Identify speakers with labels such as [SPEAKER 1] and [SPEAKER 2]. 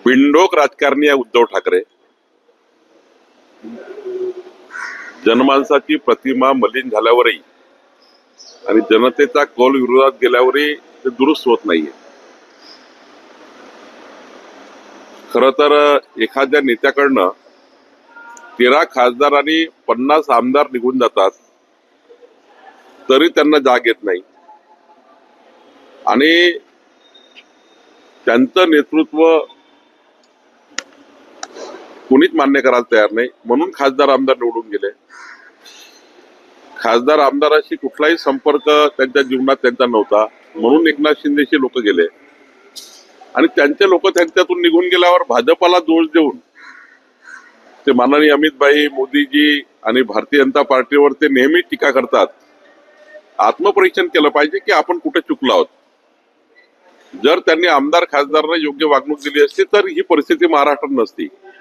[SPEAKER 1] बिनडोक राजकारणी आहे उद्धव ठाकरे. जनमानसाची प्रतिमा मलिन झाल्यावरही आणि जनतेचा कौल विरोधात गेल्यावरही ते दुरुस्त होत नाहीये. खर तर एखाद्या नेत्याकडनं 13 खासदार आणि 50 आमदार निघून जातात तरी त्यांना जाग येत नाही आणि त्यांचं नेतृत्व कोणीच मान्य करायला तयार नाही, म्हणून खासदार आमदार निवडून गेले. खासदार आमदाराशी कुठलाही संपर्क त्यांच्या जीवनात त्यांचा नव्हता, म्हणून एकनाथ शिंदेशी लोक गेले आणि त्यांचे लोक त्यांच्यातून निघून गेल्यावर भाजपाला दोष देऊन ते माननीय अमितभाई, मोदीजी आणि भारतीय जनता पार्टीवर ते नेहमी टीका करतात. आत्मपरीक्षण केलं पाहिजे की आपण कुठे चुकलो आहोत. जर त्यांनी आमदार खासदारांना योग्य वागणूक दिली असती तर ही परिस्थिती महाराष्ट्रात नसती.